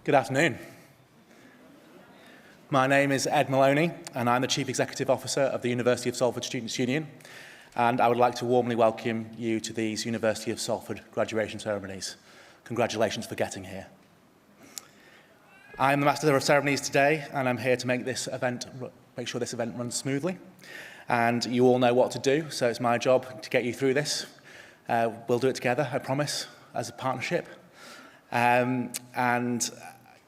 Good afternoon. My name is Ed Maloney, and I'm the Chief Executive Officer of the University of Salford Students' Union, and I would like to warmly welcome you to these University of Salford graduation ceremonies. Congratulations for getting here. I'm the Master of Ceremonies today, and I'm here to make sure this event runs smoothly. And you all know what to do, so it's my job to get you through this. We'll do it together, I promise, as a partnership.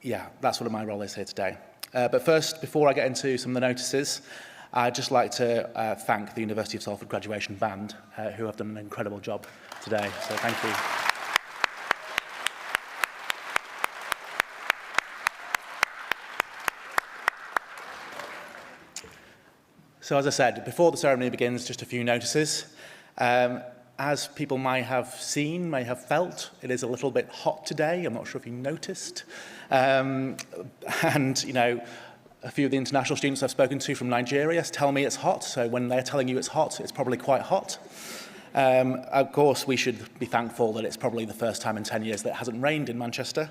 Yeah, that's what my role is here today. But first, before I get into some of the notices, I'd just like to thank the University of Salford Graduation Band, who have done an incredible job today. So thank you. So as I said, before the ceremony begins, just a few notices. As people may have seen, may have felt, it is a little bit hot today. I'm not sure if you noticed. And, you know, a few of the international students I've spoken to from Nigeria tell me it's hot. So when they're telling you it's hot, it's probably quite hot. Of course, we should be thankful that it's probably the first time in 10 years that it hasn't rained in Manchester.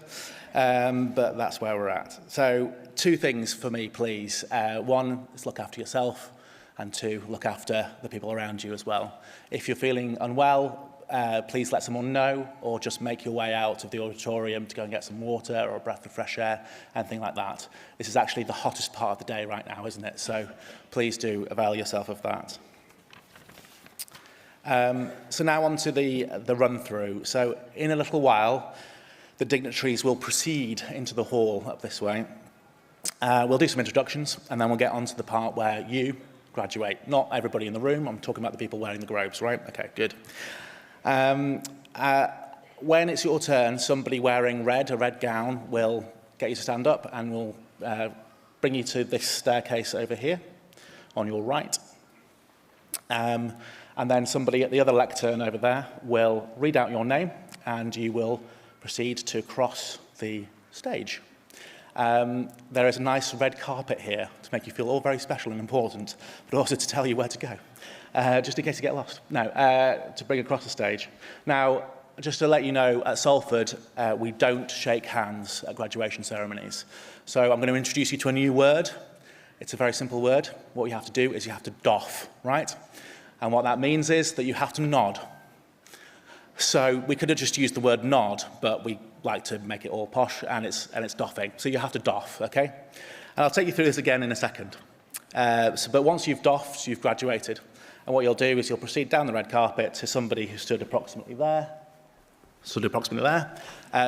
But that's where we're at. So 2 things for me, please. One is look after yourself. And 2, look after the people around you as well. If you're feeling unwell, please let someone know, or just make your way out of the auditorium to go and get some water or a breath of fresh air, anything like that. This is actually the hottest part of the day right now, isn't it? So please do avail yourself of that. So now on to the run-through. So in a little while, the dignitaries will proceed into the hall up this way. We'll do some introductions, and then we'll get on to the part where you graduate. Not everybody in the room, I'm talking about the people wearing the robes, right? Okay, good. When it's your turn, somebody wearing a red gown, will get you to stand up and will bring you to this staircase over here on your right. And then somebody at the other lectern over there will read out your name and you will proceed to cross the stage. There is a nice red carpet here to make you feel all very special and important, but also to tell you where to go, just in case you get lost. No, to bring across the stage. Now, just to let you know, at Salford, we don't shake hands at graduation ceremonies. So I'm going to introduce you to a new word. It's a very simple word. What you have to do is you have to doff, right? And what that means is that you have to nod. So we could have just used the word nod, but we like to make it all posh, and it's doffing. So you have to doff, okay? And I'll take you through this again in a second. But once you've doffed, you've graduated. And what you'll do is you'll proceed down the red carpet to somebody who stood approximately there,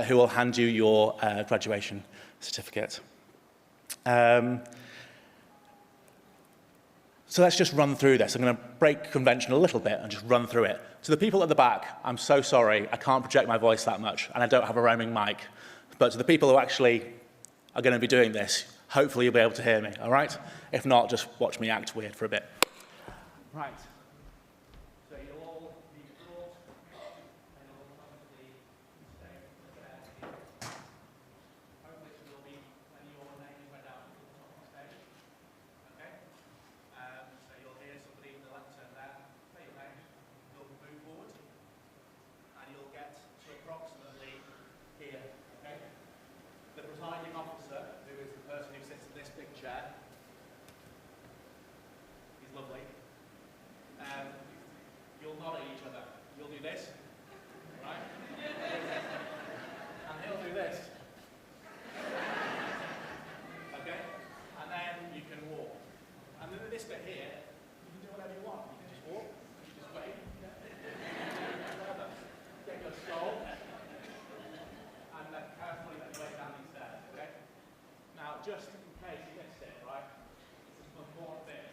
who will hand you your graduation certificate. So let's just run through this. I'm going to break convention a little bit and just run through it. To the people at the back, I'm so sorry, I can't project my voice that much, and I don't have a roaming mic. But to the people who actually are going to be doing this, hopefully you'll be able to hear me, all right? If not, just watch me act weird for a bit. Right. So you'll all be brought up, and you'll come to the stage there. Hopefully you'll be, and your name is read out at the top of the stage. Okay? So you'll hear somebody in the lectern there say your name. You'll move forward, and you'll get to approximately here. Okay? The presiding officer, who is the person who sits in this big chair, he's lovely. You'll nod at each other. You'll do this, right? And he'll do this. Okay? And then you can walk. And then this bit here, you can do whatever you want. You can just walk, you just wait. Whatever. Get your stroll. And then carefully make your way down these stairs, okay? Now, just in case you missed it, right? This is an important bit.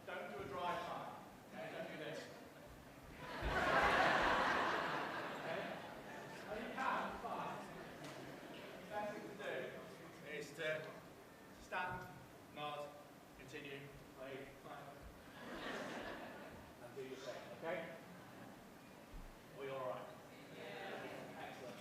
Don't do a drive by. Okay? Don't do this. Okay? And you can, fine. The best thing to do is to stand, nod, continue, play, and do your thing, okay? Are you all right? Excellent.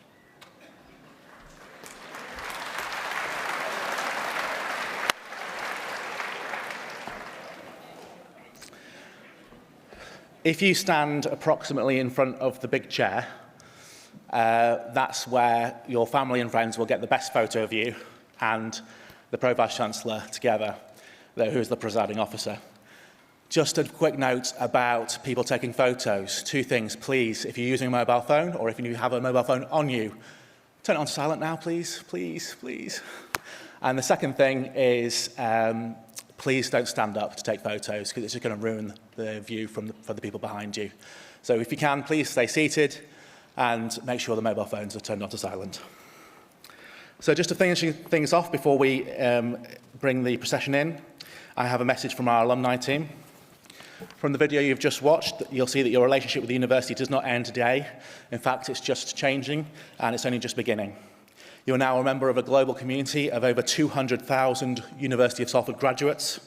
If you stand approximately in front of the big chair, that's where your family and friends will get the best photo of you and the Pro-Vice-Chancellor together, who is the presiding officer. Just a quick note about people taking photos. Two things, please. If you're using a mobile phone or if you have a mobile phone on you, turn it on to silent now, please, please, please. And the second thing is, please don't stand up to take photos because it's just going to ruin the view for the people behind you. So if you can, please stay seated and make sure the mobile phones are turned on to silent. So just to finish things off before we bring the procession in, I have a message from our alumni team. From the video you've just watched, you'll see that your relationship with the university does not end today. In fact, it's just changing, and it's only just beginning. You are now a member of a global community of over 200,000 University of Salford graduates,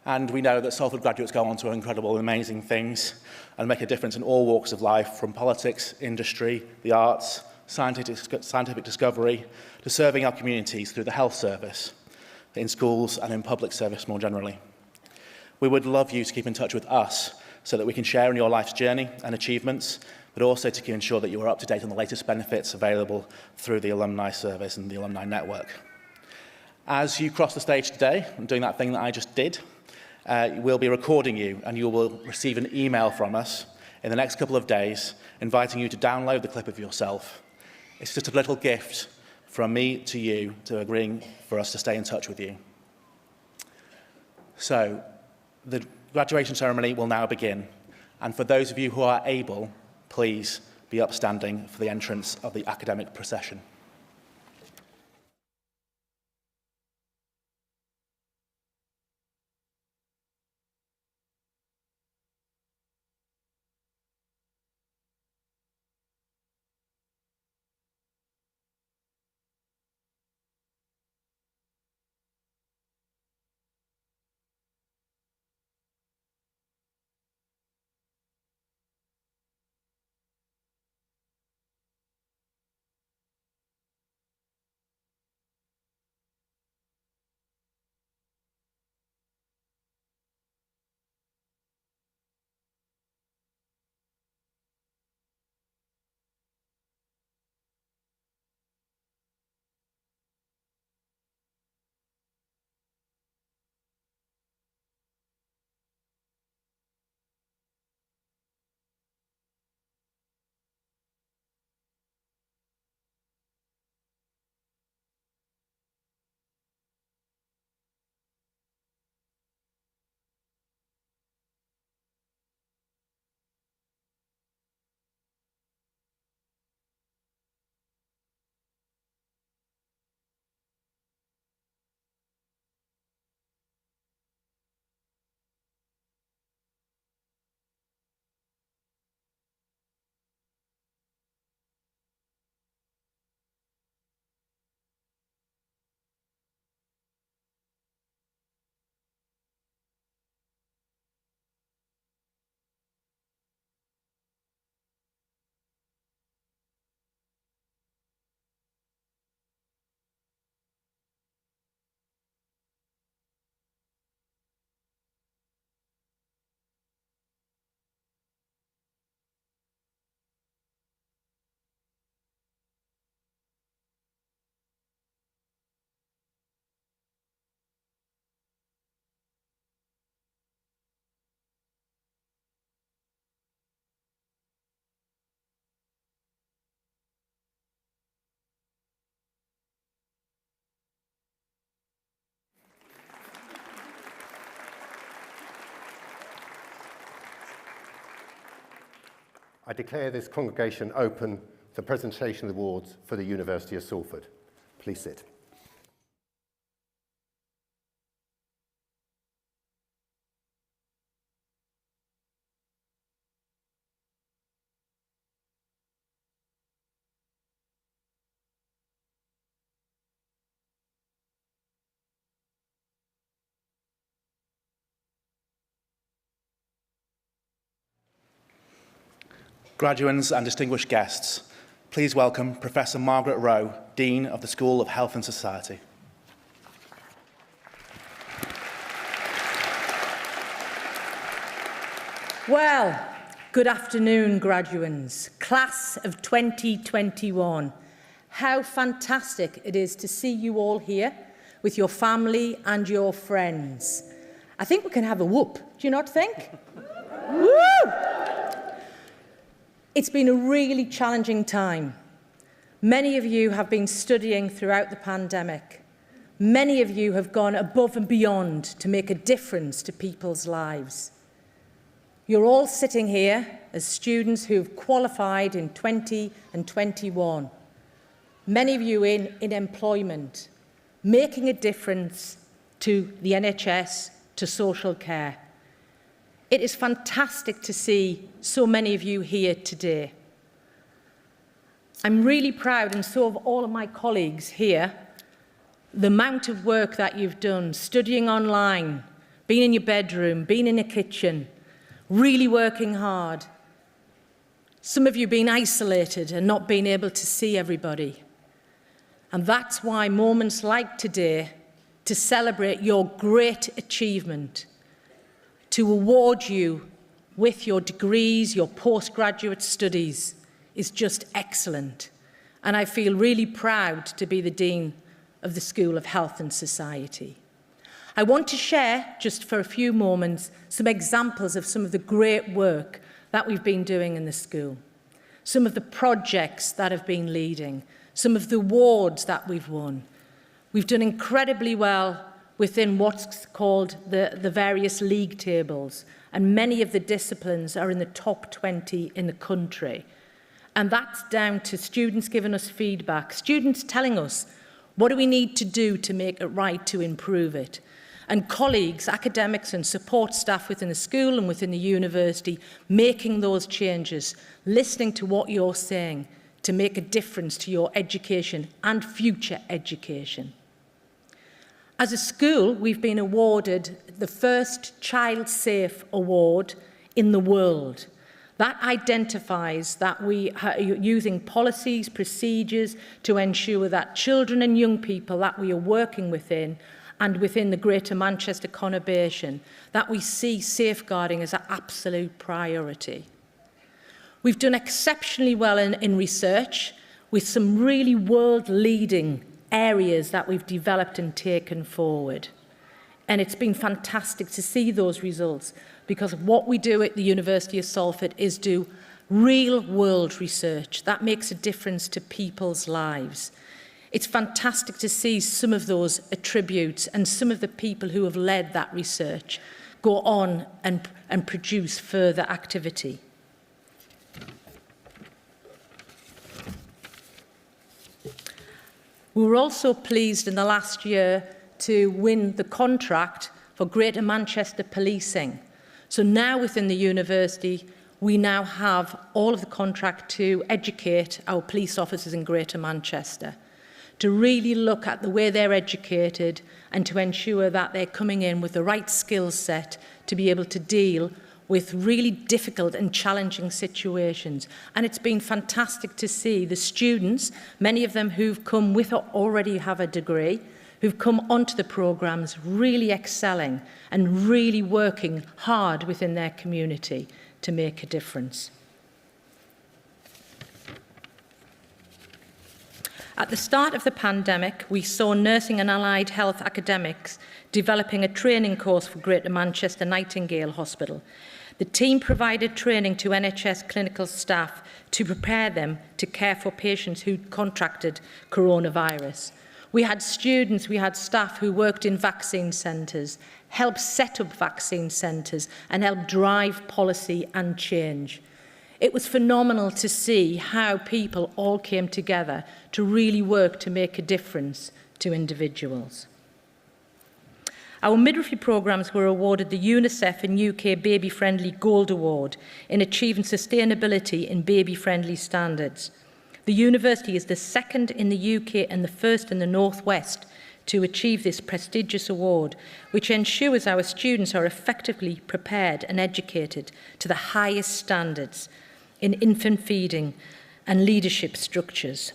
and we know that Salford graduates go on to incredible, amazing things and make a difference in all walks of life, from politics, industry, the arts, scientific discovery, to serving our communities through the health service, in schools and in public service more generally. We would love you to keep in touch with us so that we can share in your life's journey and achievements, but also to ensure that you are up to date on the latest benefits available through the alumni service and the alumni network. As you cross the stage today and doing that thing that I just did, we'll be recording you, and you will receive an email from us in the next couple of days inviting you to download the clip of yourself. It's just a little gift from me to you to agreeing for us to stay in touch with you. So, the graduation ceremony will now begin, and for those of you who are able, please be upstanding for the entrance of the academic procession. I declare this congregation open for the presentation of the awards for the University of Salford. Please sit. Graduands and distinguished guests, please welcome Professor Margaret Rowe, Dean of the School of Health and Society. Well, Good afternoon, graduates, class of 2021. How fantastic it is to see you all here with your family and your friends. I think we can have a whoop, do you not think? Woo! It's been a really challenging time. Many of you have been studying throughout the pandemic. Many of you have gone above and beyond to make a difference to people's lives. You're all sitting here as students who've qualified in 20 and 21. Many of you in employment, making a difference to the NHS, to social care. It is fantastic to see so many of you here today. I'm really proud, and so of all of my colleagues here, the amount of work that you've done, studying online, being in your bedroom, being in a kitchen, really working hard. Some of you being isolated and not being able to see everybody. And that's why moments like today, to celebrate your great achievement, to award you with your degrees, your postgraduate studies, is just excellent. And I feel really proud to be the Dean of the School of Health and Society. I want to share, just for a few moments, some examples of some of the great work that we've been doing in the school, some of the projects that have been leading, some of the awards that we've won. We've done incredibly well within what's called the various league tables, and many of the disciplines are in the top 20 in the country. And that's down to students giving us feedback, students telling us, what do we need to do to make it right, to improve it? And colleagues, academics and support staff within the school and within the university making those changes, listening to what you're saying to make a difference to your education and future education. As a school, we've been awarded the first Child Safe Award in the world. That identifies that we are using policies, procedures to ensure that children and young people that we are working within and within the Greater Manchester conurbation, that we see safeguarding as an absolute priority. We've done exceptionally well in research with some really world-leading areas that we've developed and taken forward. And it's been fantastic to see those results, because what we do at the University of Salford is do real-world research that makes a difference to people's lives. It's fantastic to see some of those attributes and some of the people who have led that research go on and produce further activity. We were also pleased in the last year to win the contract for Greater Manchester Policing. So now within the university, we now have all of the contract to educate our police officers in Greater Manchester, to really look at the way they're educated and to ensure that they're coming in with the right skill set to be able to deal with really difficult and challenging situations. And it's been fantastic to see the students, many of them who've come with or already have a degree, who've come onto the programmes really excelling and really working hard within their community to make a difference. At the start of the pandemic, we saw nursing and allied health academics developing a training course for Greater Manchester Nightingale Hospital. The team provided training to NHS clinical staff to prepare them to care for patients who contracted coronavirus. We had students, we had staff who worked in vaccine centres, helped set up vaccine centres and helped drive policy and change. It was phenomenal to see how people all came together to really work to make a difference to individuals. Our midwifery programmes were awarded the UNICEF and UK Baby Friendly Gold Award in achieving sustainability in baby-friendly standards. The university is the second in the UK and the first in the North West to achieve this prestigious award, which ensures our students are effectively prepared and educated to the highest standards in infant feeding and leadership structures.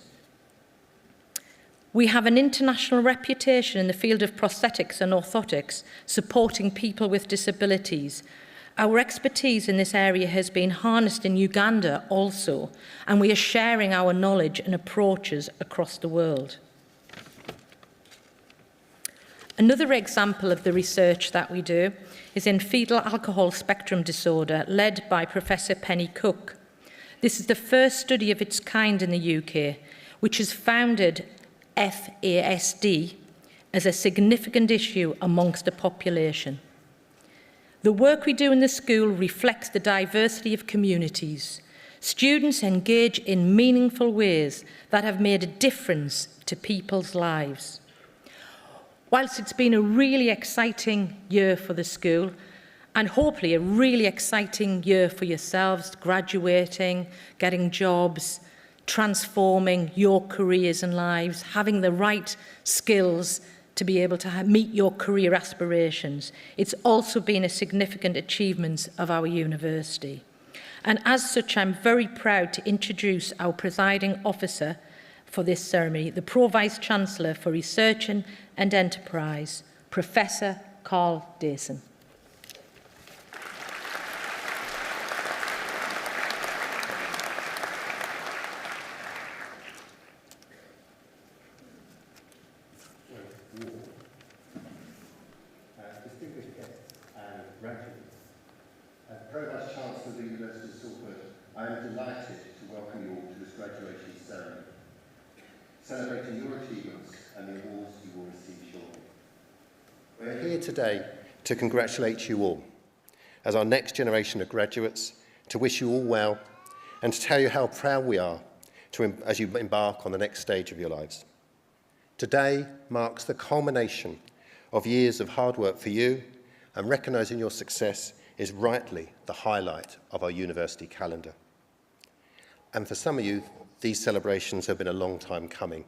We have an international reputation in the field of prosthetics and orthotics, supporting people with disabilities. Our expertise in this area has been harnessed in Uganda also, and we are sharing our knowledge and approaches across the world. Another example of the research that we do is in fetal alcohol spectrum disorder, led by Professor Penny Cook. This is the first study of its kind in the UK, which has founded FASD as a significant issue amongst the population. The work we do in the school reflects the diversity of communities. Students engage in meaningful ways that have made a difference to people's lives. Whilst it's been a really exciting year for the school, and hopefully a really exciting year for yourselves, graduating, getting jobs, transforming your careers and lives, having the right skills to be able to meet your career aspirations. It's also been a significant achievement of our university. And as such, I'm very proud to introduce our presiding officer for this ceremony, the Pro-Vice-Chancellor for Research and Enterprise, Professor Carl Dayson. Distinguished guests and graduates, as Pro-Vice-Chancellor of the University of Salford, I am delighted to welcome you all to this graduation ceremony, celebrating your achievements and the awards you will receive shortly. We are here today to congratulate you all as our next generation of graduates, to wish you all well, and to tell you how proud we are as you embark on the next stage of your lives. Today marks the culmination of years of hard work for you, and recognising your success is rightly the highlight of our university calendar. And for some of you, these celebrations have been a long time coming.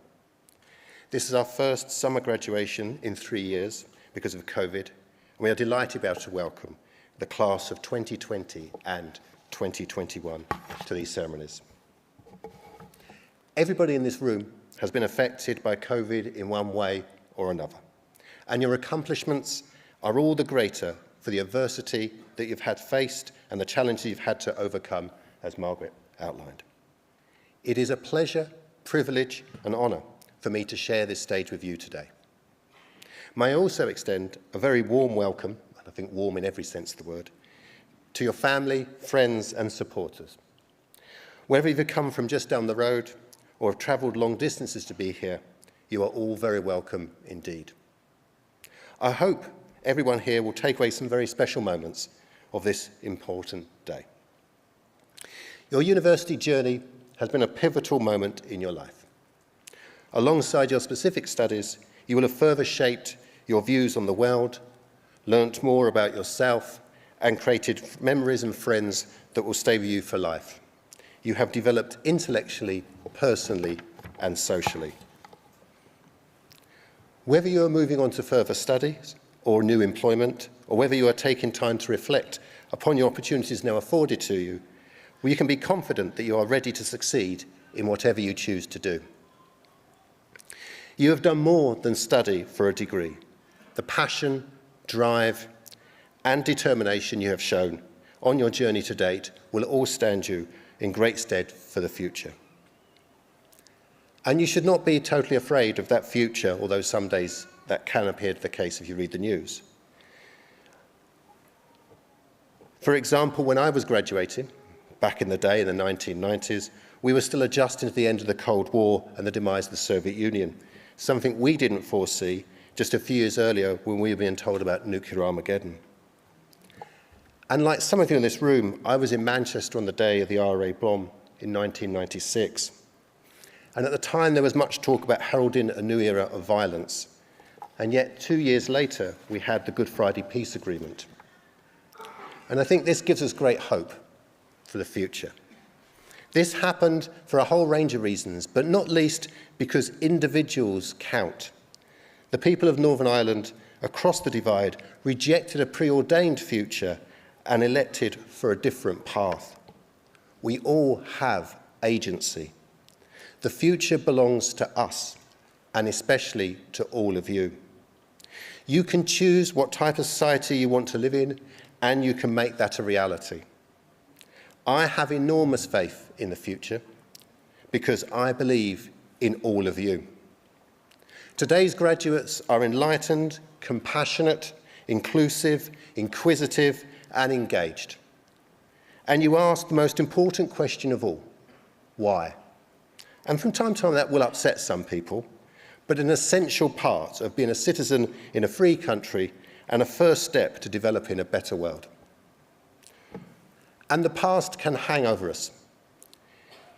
This is our first summer graduation in 3 years because of COVID, and we are delighted to be able to welcome the class of 2020 and 2021 to these ceremonies. Everybody in this room has been affected by COVID in one way or another, and your accomplishments are all the greater for the adversity that you've had faced and the challenges you've had to overcome, as Margaret outlined. It is a pleasure, privilege and honour for me to share this stage with you today. May I also extend a very warm welcome, and I think warm in every sense of the word, to your family, friends and supporters. Whether you've come from just down the road or have travelled long distances to be here, you are all very welcome indeed. I hope everyone here will take away some very special moments of this important day. Your university journey has been a pivotal moment in your life. Alongside your specific studies, you will have further shaped your views on the world, learnt more about yourself, and created memories and friends that will stay with you for life. You have developed intellectually, personally, and socially. Whether you are moving on to further studies or new employment, or whether you are taking time to reflect upon your opportunities now afforded to you, you can be confident that you are ready to succeed in whatever you choose to do. You have done more than study for a degree. The passion, drive, and determination you have shown on your journey to date will all stand you in great stead for the future. And you should not be totally afraid of that future, although some days that can appear the case if you read the news. For example, when I was graduating, back in the day in the 1990s, we were still adjusting to the end of the Cold War and the demise of the Soviet Union, something we didn't foresee just a few years earlier when we were being told about nuclear Armageddon. And like some of you in this room, I was in Manchester on the day of the IRA bomb in 1996. And at the time, there was much talk about heralding a new era of violence. And yet, 2 years later, we had the Good Friday Peace Agreement. And I think this gives us great hope for the future. This happened for a whole range of reasons, but not least because individuals count. The people of Northern Ireland across the divide rejected a preordained future and elected for a different path. We all have agency. The future belongs to us, and especially to all of you. You can choose what type of society you want to live in and you can make that a reality. I have enormous faith in the future because I believe in all of you. Today's graduates are enlightened, compassionate, inclusive, inquisitive, and engaged. And you ask the most important question of all, why? And from time to time that will upset some people, but an essential part of being a citizen in a free country and a first step to developing a better world. And the past can hang over us,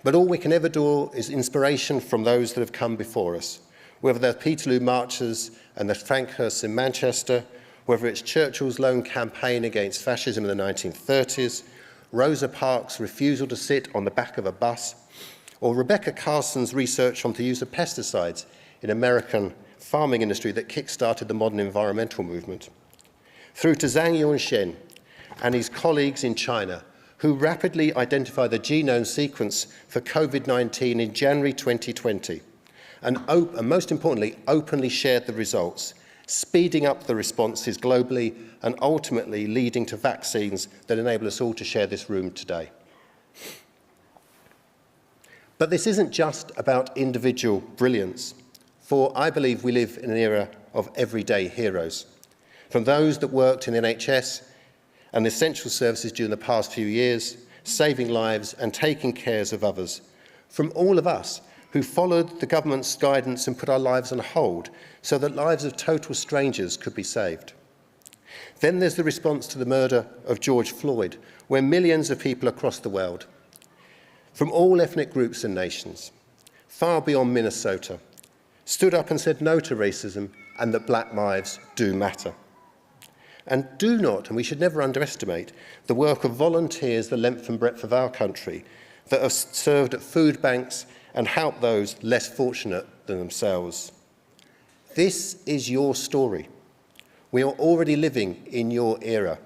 but all we can ever do is inspiration from those that have come before us, whether they're Peterloo marchers and the Frankhursts in Manchester, whether it's Churchill's lone campaign against fascism in the 1930s, Rosa Parks' refusal to sit on the back of a bus, or Rebecca Carson's research on the use of pesticides in American farming industry that kick-started the modern environmental movement, through to Zhang Yunshen and his colleagues in China, who rapidly identified the genome sequence for COVID-19 in January 2020, and most importantly, openly shared the results, speeding up the responses globally and ultimately leading to vaccines that enable us all to share this room today. But this isn't just about individual brilliance, for I believe we live in an era of everyday heroes. From those that worked in the NHS and essential services during the past few years, saving lives and taking care of others, from all of us who followed the government's guidance and put our lives on hold so that lives of total strangers could be saved. Then there's the response to the murder of George Floyd, where millions of people across the world, from all ethnic groups and nations, far beyond Minnesota, stood up and said no to racism and that black lives do matter. And do not, and we should never underestimate, the work of volunteers the length and breadth of our country that have served at food banks and helped those less fortunate than themselves. This is your story. We are already living in your era.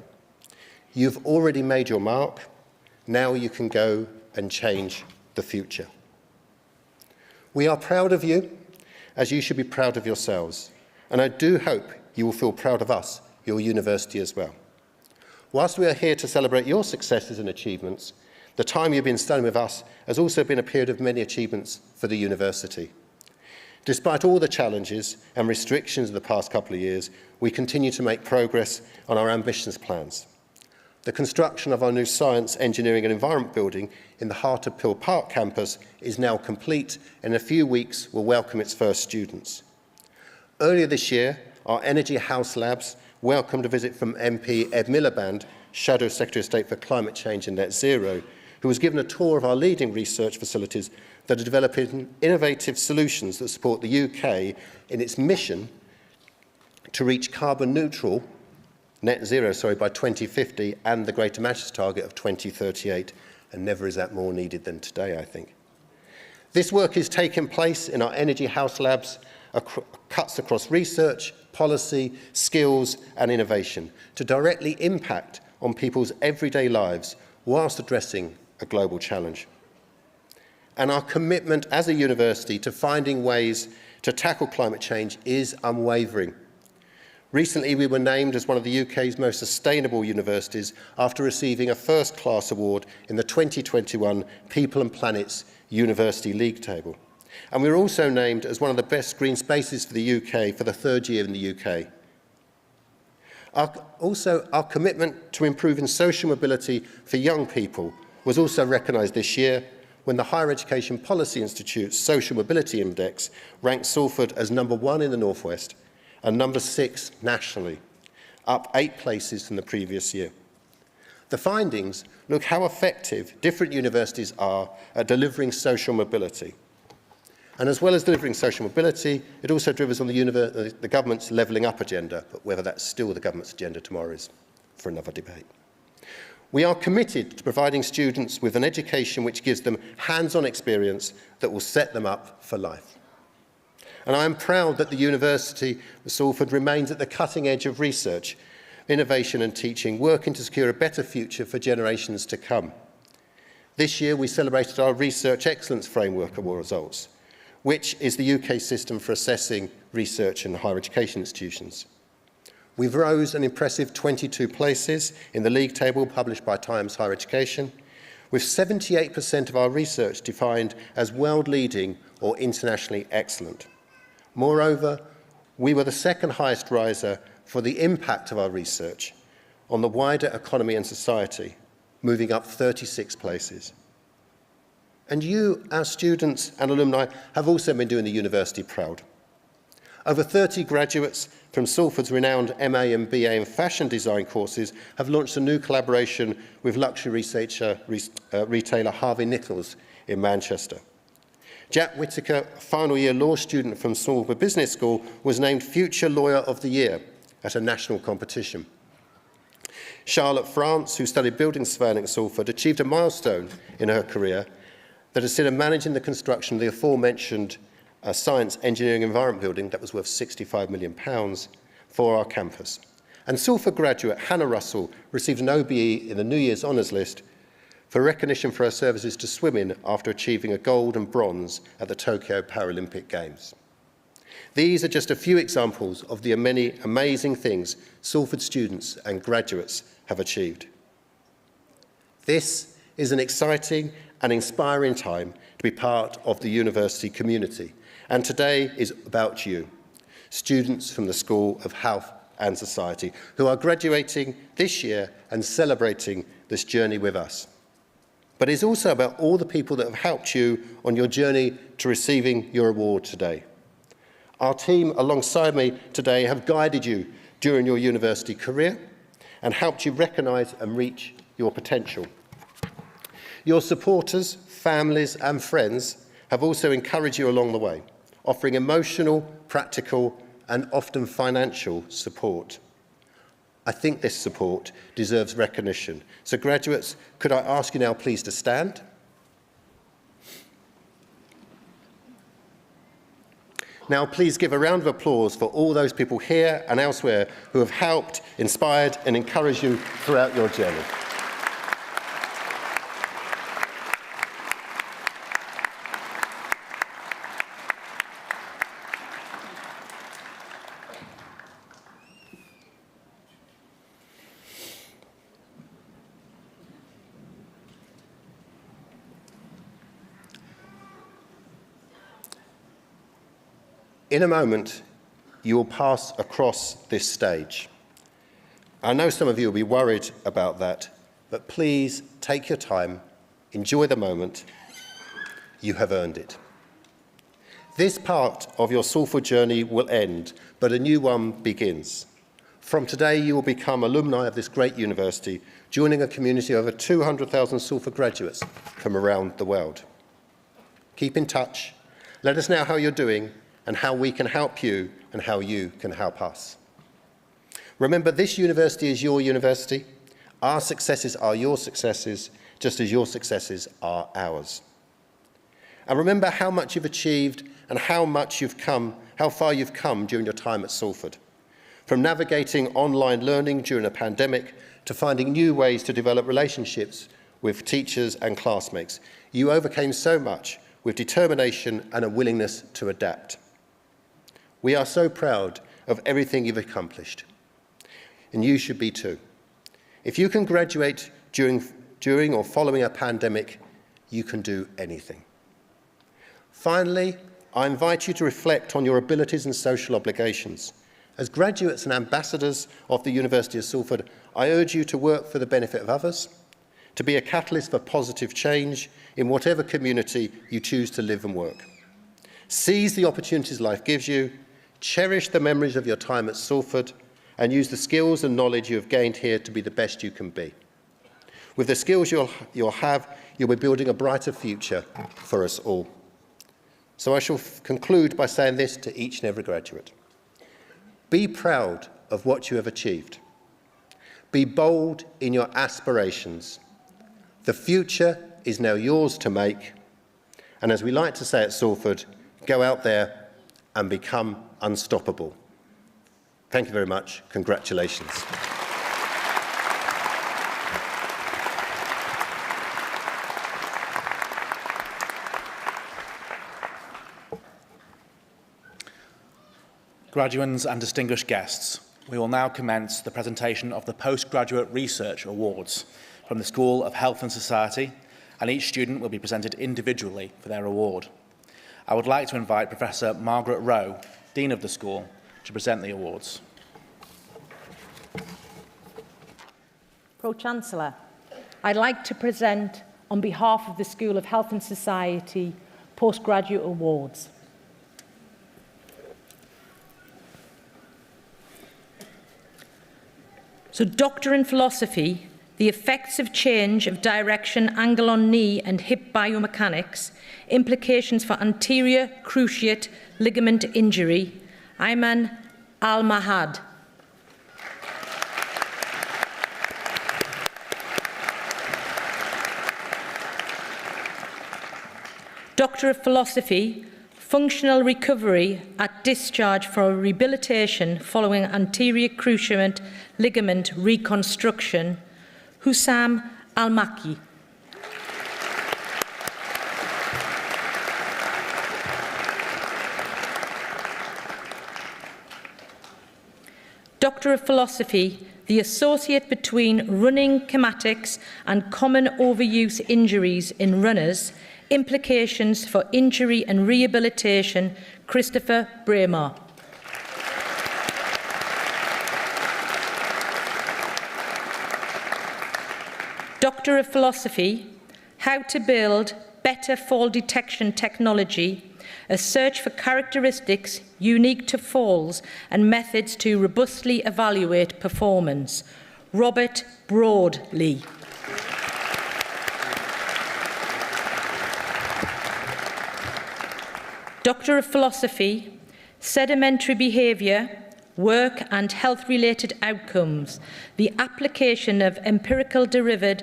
You've already made your mark. Now you can go and change the future. We are proud of you, as you should be proud of yourselves. And I do hope you will feel proud of us, your university as well. Whilst we are here to celebrate your successes and achievements, the time you've been studying with us has also been a period of many achievements for the university. Despite all the challenges and restrictions of the past couple of years, we continue to make progress on our ambitious plans. The construction of our new Science, Engineering and Environment building in the heart of Pill Park campus is now complete, and in a few weeks will welcome its first students. Earlier this year, our Energy House Labs welcomed a visit from MP Ed Miliband, Shadow Secretary of State for Climate Change and Net Zero, who was given a tour of our leading research facilities that are developing innovative solutions that support the UK in its mission to reach carbon neutral, net zero, by 2050 and the Greater Manchester target of 2038. And never is that more needed than today, I think. This work is taking place in our Energy House Labs, cuts across research, policy, skills and innovation to directly impact on people's everyday lives whilst addressing a global challenge. And our commitment as a university to finding ways to tackle climate change is unwavering. Recently, we were named as one of the UK's most sustainable universities after receiving a first-class award in the 2021 People and Planet's University League table. And we were also named as one of the best green spaces for the UK for the third year in the UK. Our commitment to improving social mobility for young people was also recognised this year when the Higher Education Policy Institute's Social Mobility Index ranked Salford as #1 in the North West and #6 nationally, up 8 places from the previous year. The findings look how effective different universities are at delivering social mobility. And as well as delivering social mobility, it also delivers on the government's levelling up agenda, but whether that's still the government's agenda tomorrow is for another debate. We are committed to providing students with an education which gives them hands-on experience that will set them up for life. And I am proud that the University of Salford remains at the cutting edge of research, innovation and teaching, working to secure a better future for generations to come. This year we celebrated our Research Excellence Framework Award results, which is the UK system for assessing research in higher education institutions. We've rose an impressive 22 places in the league table published by Times Higher Education, with 78% of our research defined as world-leading or internationally excellent. Moreover, we were the second highest riser for the impact of our research on the wider economy and society, moving up 36 places. And you, our students and alumni, have also been doing the university proud. Over 30 graduates from Salford's renowned MA and BA in fashion design courses have launched a new collaboration with luxury retailer Harvey Nichols in Manchester. Jack Whittaker, a final year law student from Salford Business School, was named Future Lawyer of the Year at a national competition. Charlotte France, who studied building surveying at Salford, achieved a milestone in her career that has seen her managing the construction of the aforementioned science, engineering, environment building that was worth £65 million for our campus. And Salford graduate Hannah Russell received an OBE in the New Year's Honours List for recognition for her services to swimming after achieving a gold and bronze at the Tokyo Paralympic Games. These are just a few examples of the many amazing things Salford students and graduates have achieved. This is an exciting and inspiring time to be part of the university community. And today is about you, students from the School of Health and Society, who are graduating this year and celebrating this journey with us. But it's also about all the people that have helped you on your journey to receiving your award today. Our team alongside me today have guided you during your university career and helped you recognise and reach your potential. Your supporters, families and friends have also encouraged you along the way, offering emotional, practical and often financial support. I think this support deserves recognition. So graduates, could I ask you now please to stand? Now please give a round of applause for all those people here and elsewhere who have helped, inspired and encouraged you throughout your journey. In a moment, you will pass across this stage. I know some of you will be worried about that, but please take your time, enjoy the moment. You have earned it. This part of your Salford journey will end, but a new one begins. From today, you will become alumni of this great university, joining a community of over 200,000 Salford graduates from around the world. Keep in touch. Let us know how you're doing and how we can help you and how you can help us. Remember, this university is your university. Our successes are your successes, just as your successes are ours. And remember how much you've achieved and how far you've come during your time at Salford. From navigating online learning during a pandemic to finding new ways to develop relationships with teachers and classmates, you overcame so much with determination and a willingness to adapt. We are so proud of everything you've accomplished, and you should be too. If you can graduate during or following a pandemic, you can do anything. Finally, I invite you to reflect on your abilities and social obligations. As graduates and ambassadors of the University of Salford, I urge you to work for the benefit of others, to be a catalyst for positive change in whatever community you choose to live and work. Seize the opportunities life gives you, cherish the memories of your time at Salford, and use the skills and knowledge you have gained here to be the best you can be. With the skills you'll have, you'll be building a brighter future for us all. So I shall conclude by saying this to each and every graduate. Be proud of what you have achieved. Be bold in your aspirations. The future is now yours to make. And as we like to say at Salford, go out there and become unstoppable. Thank you very much. Congratulations. Graduands and distinguished guests, We will now commence the presentation of the Postgraduate Research Awards from the School of Health and Society, and each student will be presented individually for their award. I would like to invite Professor Margaret Rowe, Dean of the school, to present the awards. Pro-Chancellor, I'd like to present, on behalf of the School of Health and Society, Postgraduate Awards. So, Doctor in Philosophy, the effects of change of direction, angle on knee and hip biomechanics, implications for anterior cruciate ligament injury, Ayman Al-Mahad. Doctor of Philosophy, functional recovery at discharge for rehabilitation following anterior cruciate ligament reconstruction, Hussam Al-Maki. Doctor of Philosophy, the associate between running schematics and common overuse injuries in runners, implications for injury and rehabilitation, Christopher Braemar. Doctor of Philosophy, how to build better fall detection technology, a search for characteristics unique to falls and methods to robustly evaluate performance, Robert Broadley. Doctor of Philosophy, sedimentary behaviour, work and health-related outcomes, the application of empirical derived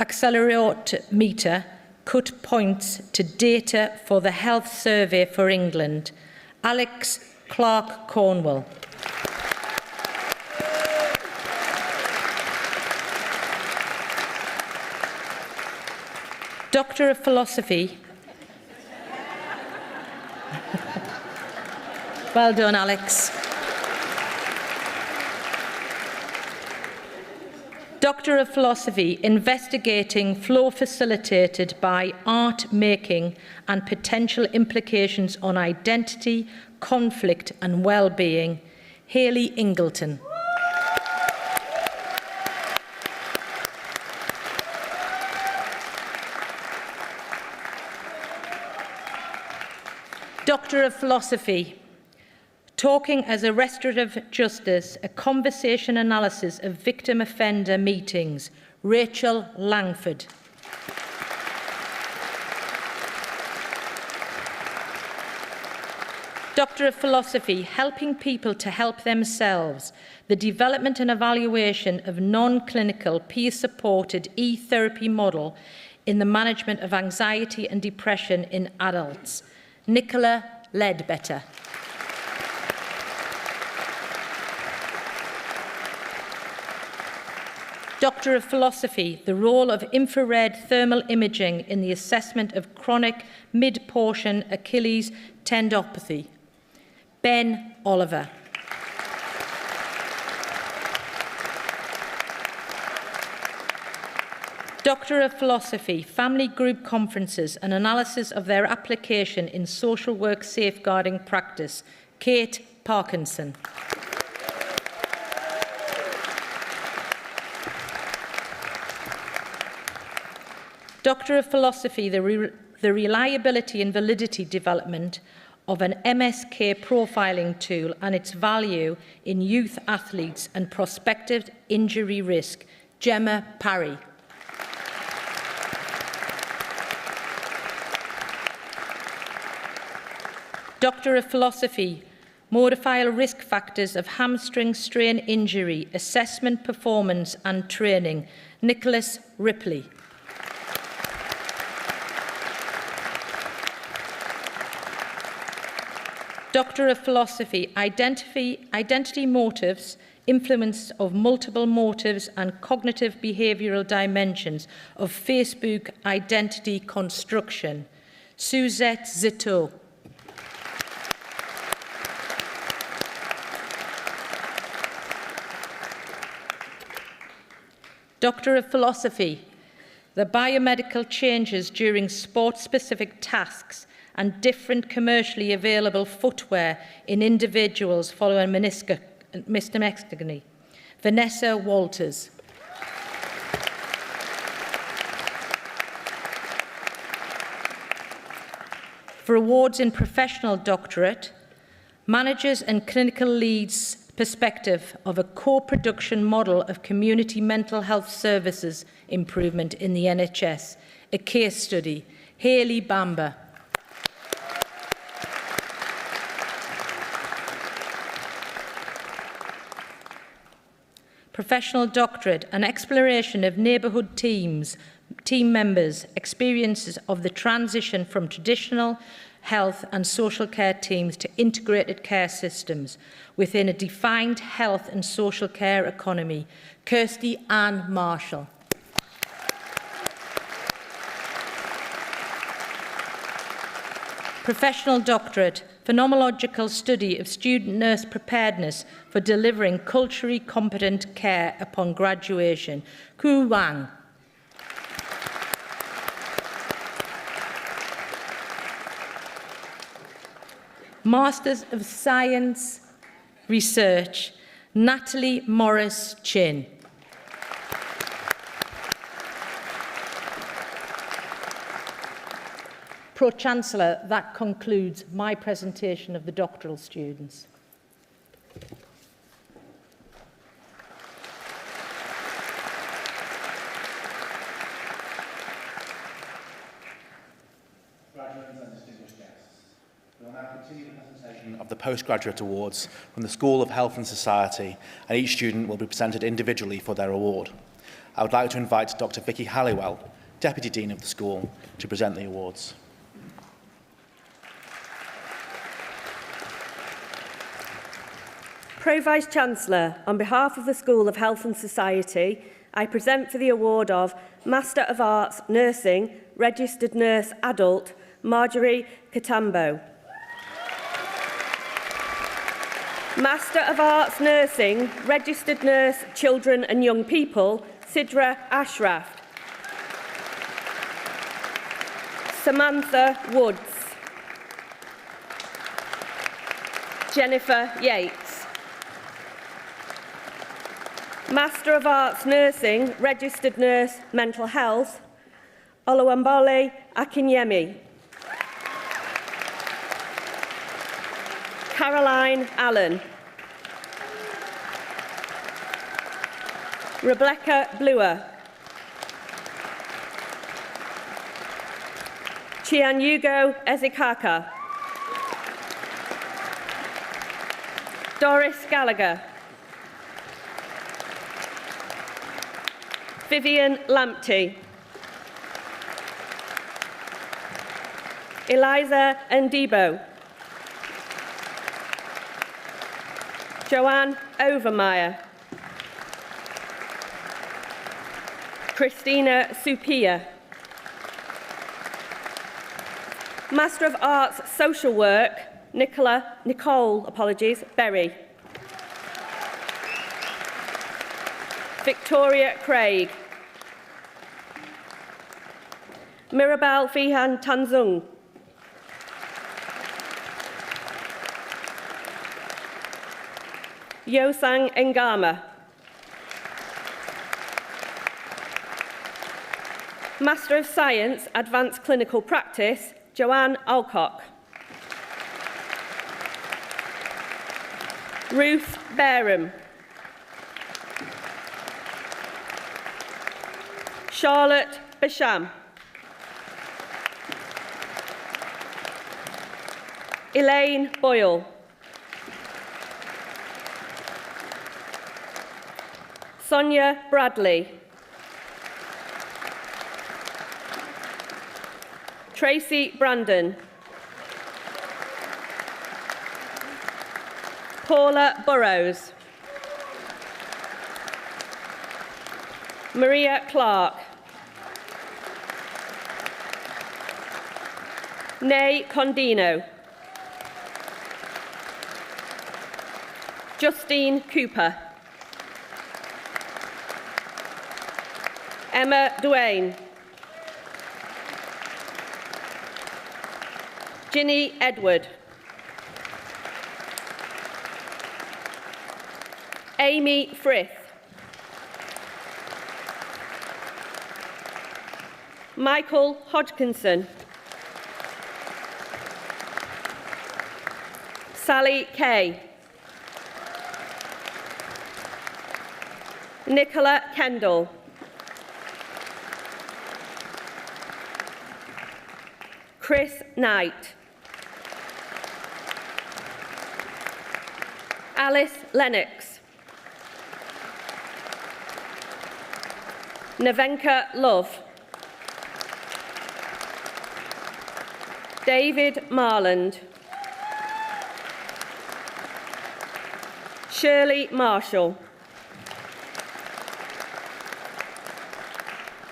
accelerometer cut points to data for the Health Survey for England, Alex Clark Cornwell. Doctor of Philosophy. Well done, Alex. Doctor of Philosophy, investigating flow facilitated by art making and potential implications on identity, conflict and well-being, Hayley Ingleton. Doctor of Philosophy, talking as a restorative justice, a conversation analysis of victim-offender meetings, Rachel Langford. Doctor of Philosophy, helping people to help themselves, the development and evaluation of non-clinical, peer-supported e-therapy model in the management of anxiety and depression in adults, Nicola Ledbetter. Doctor of Philosophy, the role of infrared thermal imaging in the assessment of chronic mid-portion Achilles tendinopathy, Ben Oliver. Doctor of Philosophy, family group conferences and analysis of their application in social work safeguarding practice, Kate Parkinson. Doctor of Philosophy, the reliability and validity development of an MSK profiling tool and its value in youth athletes and prospective injury risk, Gemma Parry. Doctor of Philosophy, modifiable risk factors of hamstring strain injury, assessment, performance and training, Nicholas Ripley. Doctor of Philosophy, identity motives, influence of multiple motives and cognitive behavioural dimensions of Facebook identity construction, Suzette Zito. Doctor of Philosophy, the biomedical changes during sport-specific tasks and different commercially available footwear in individuals following mastectomy. Vanessa Walters. For awards in professional doctorate, managers and clinical leads perspective of a co-production model of community mental health services improvement in the NHS, a case study, Hayley Bamber. Professional doctorate, an exploration of neighbourhood team members' experiences of the transition from traditional health and social care teams to integrated care systems within a defined health and social care economy. Kirsty Ann Marshall. Professional doctorate, phenomenological study of student nurse preparedness for delivering culturally competent care upon graduation. Ku Wang. Masters of Science Research, Natalie Morris-Chin. Pro-Chancellor, that concludes my presentation of the doctoral students. Of the Postgraduate Awards from the School of Health and Society, and each student will be presented individually for their award. I would like to invite Dr. Vicky Halliwell, Deputy Dean of the school, to present the awards. Pro-Vice-Chancellor, on behalf of the School of Health and Society, I present for the award of Master of Arts Nursing, Registered Nurse Adult, Marjorie Katambo. Master of Arts Nursing, Registered Nurse Children and Young People, Sidra Ashraf. Samantha Woods. Jennifer Yates. Master of Arts Nursing, Registered Nurse Mental Health, Oluwambole Akinyemi. Caroline Allen. Rebecca Bluer. Chianyugo Ezekaka. Doris Gallagher. Vivian Lamptey. Eliza Ndibo. Joanne Overmeyer. Christina Supia. Master of Arts Social Work, Nicole Berry. Victoria Craig. Mirabel Fihan Tanzung. Yosang Ngama. Master of Science, Advanced Clinical Practice, Joanne Alcock. Ruth Barham. Charlotte Basham. Elaine Boyle. Sonia Bradley. Tracy Brandon. Paula Burrows. Maria Clark. Nay Condino. Justine Cooper. Emma Duane. Ginny Edward. Amy Frith. Michael Hodgkinson. Sally Kay. Nicola Kendall. Chris Knight. Alice Lennox. Nevenka Love. David Marland. Shirley Marshall.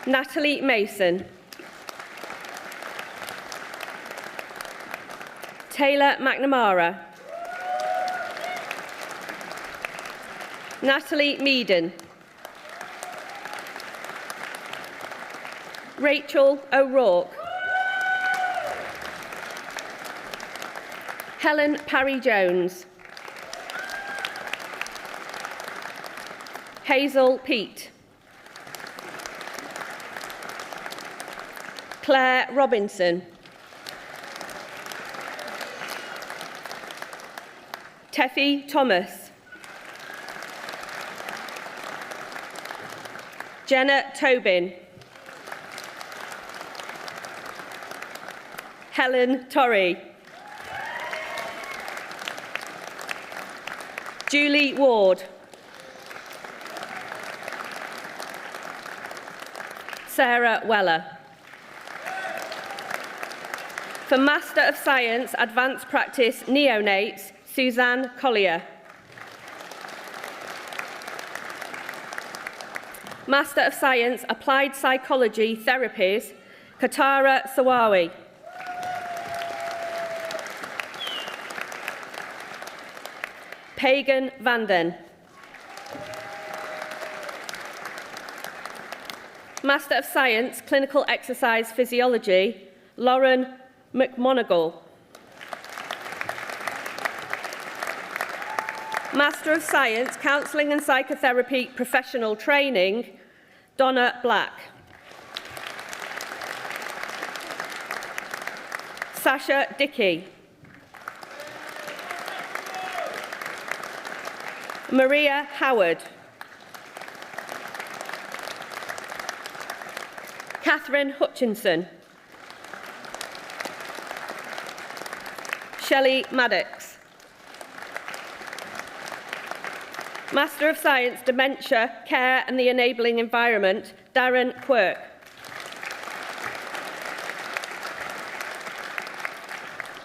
Natalie Mason. Taylor McNamara. Natalie Meaden. Rachel O'Rourke. Helen Parry-Jones. Hazel Peat. Claire Robinson. Teffy Thomas. Jenna Tobin. Helen Torrey. Julie Ward. Sarah Weller. For Master of Science, Advanced Practice, Neonates, Suzanne Collier. Master of Science, Applied Psychology, Therapies, Katara Sawawi. Pagan Vanden. Master of Science, Clinical Exercise Physiology, Lauren McMonagle. Master of Science, Counselling and Psychotherapy Professional Training, Donna Black. Sasha Dickey. Maria Howard. Catherine Hutchinson. Shelley Maddox. Master of Science, Dementia, Care and the Enabling Environment, Darren Quirk.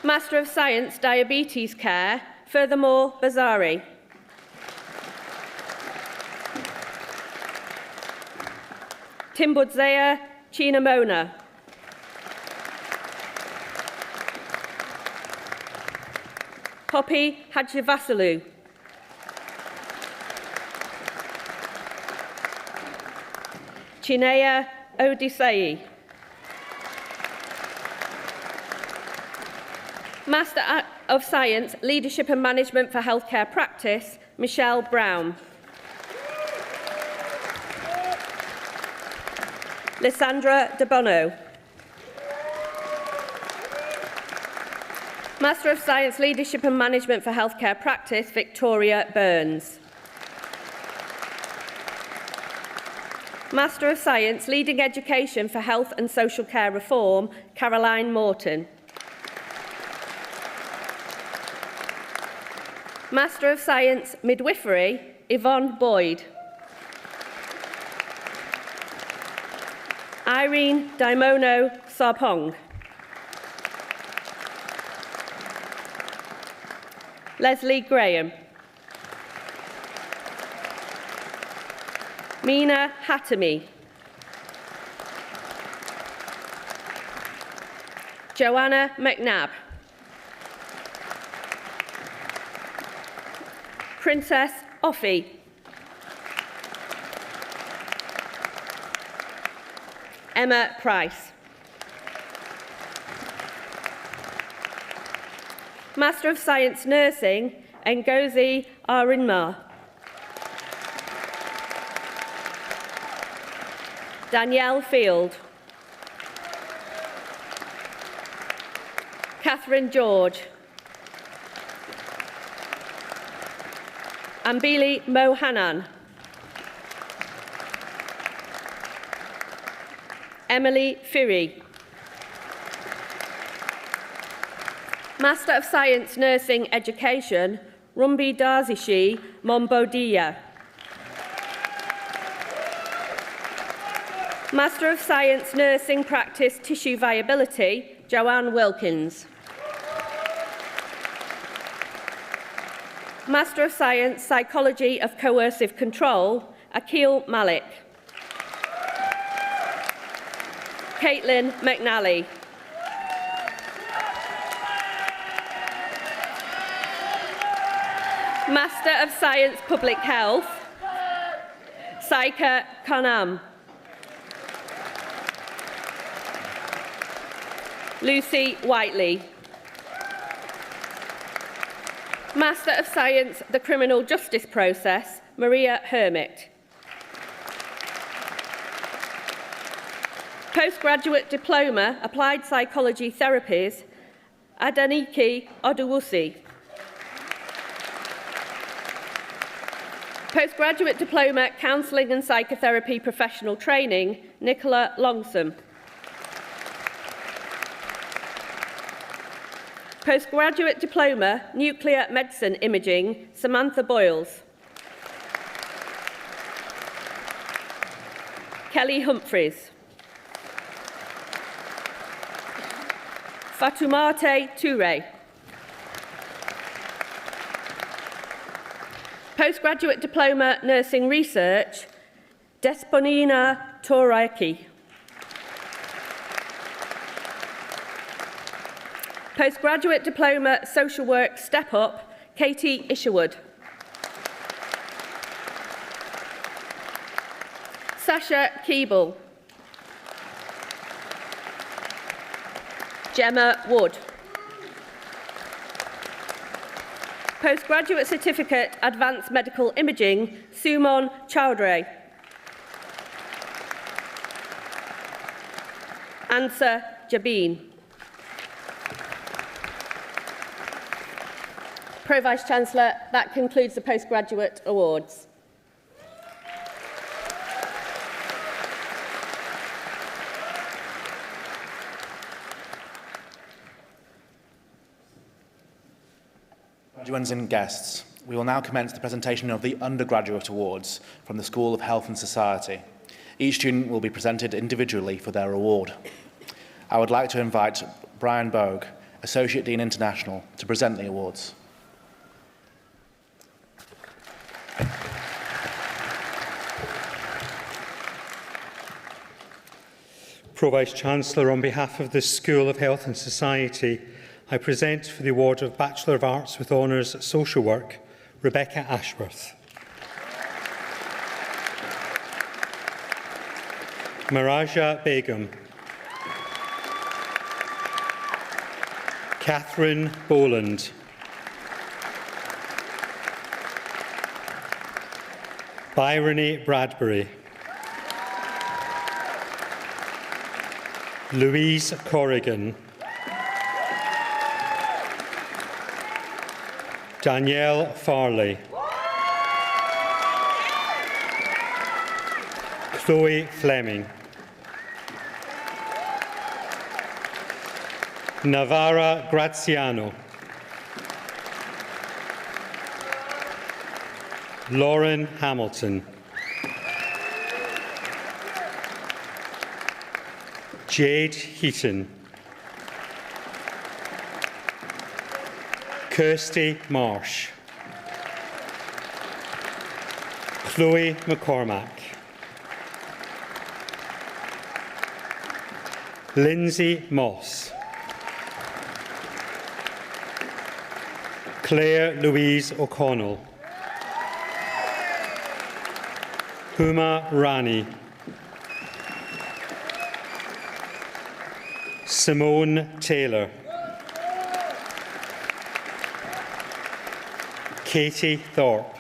Master of Science, Diabetes Care, Furthermore Bazari. Timbudzea Chinamona. Poppy Hadjivasalu. Chinea Odisei. Master of Science, Leadership and Management for Healthcare Practice, Michelle Brown. Lysandra De Bono. Master of Science, Leadership and Management for Healthcare Practice, Victoria Burns. Master of Science, Leading Education for Health and Social Care Reform, Caroline Morton. Master of Science, Midwifery, Yvonne Boyd. Irene Daimono Sarpong. Leslie Graham. Mina Hatami. Joanna McNabb. Princess Offie. Emma Price. Master of Science Nursing, Ngozi Arinma. Danielle Field. Catherine George. Ambili Mohanan. Emily Firi. Master of Science Nursing Education, Rumbi Darzishi Mombodiya. Master of Science Nursing Practice Tissue Viability, Joanne Wilkins. Master of Science Psychology of Coercive Control, Akil Malik. Caitlin McNally. Master of Science Public Health, Saika Kanam. Lucy Whiteley. Master of Science, the Criminal Justice Process, Maria Hermit. Postgraduate Diploma, Applied Psychology Therapies, Adaniki Oduwusi. Postgraduate Diploma, Counselling and Psychotherapy Professional Training, Nicola Longsome. Postgraduate Diploma, Nuclear Medicine Imaging, Samantha Boyles. Kelly Humphreys. Fatoumata Toure. Postgraduate Diploma, Nursing Research, Desponina Toraki. Postgraduate Diploma, Social Work Step Up, Katie Isherwood. Sasha Keeble. Gemma Wood. Postgraduate Certificate, Advanced Medical Imaging, Sumon Chowdhury. Ansa Jabin. Pro-Vice-Chancellor, that concludes the postgraduate awards. Graduates and guests, we will now commence the presentation of the undergraduate awards from the School of Health and Society. Each student will be presented individually for their award. I would like to invite Brian Bogue, Associate Dean International, to present the awards. Pro-Vice-Chancellor, on behalf of the School of Health and Society, I present for the award of Bachelor of Arts with Honours Social Work, Rebecca Ashworth. Maraja Begum. Catherine Boland. Byrony Bradbury. Louise Corrigan. Danielle Farley. Chloe Fleming. Navarra Graziano. Lauren Hamilton. Jade Heaton. Kirsty Marsh. Chloe McCormack. Lindsay Moss. Claire Louise O'Connell. Huma Rani. Simone Taylor. Katie Thorpe.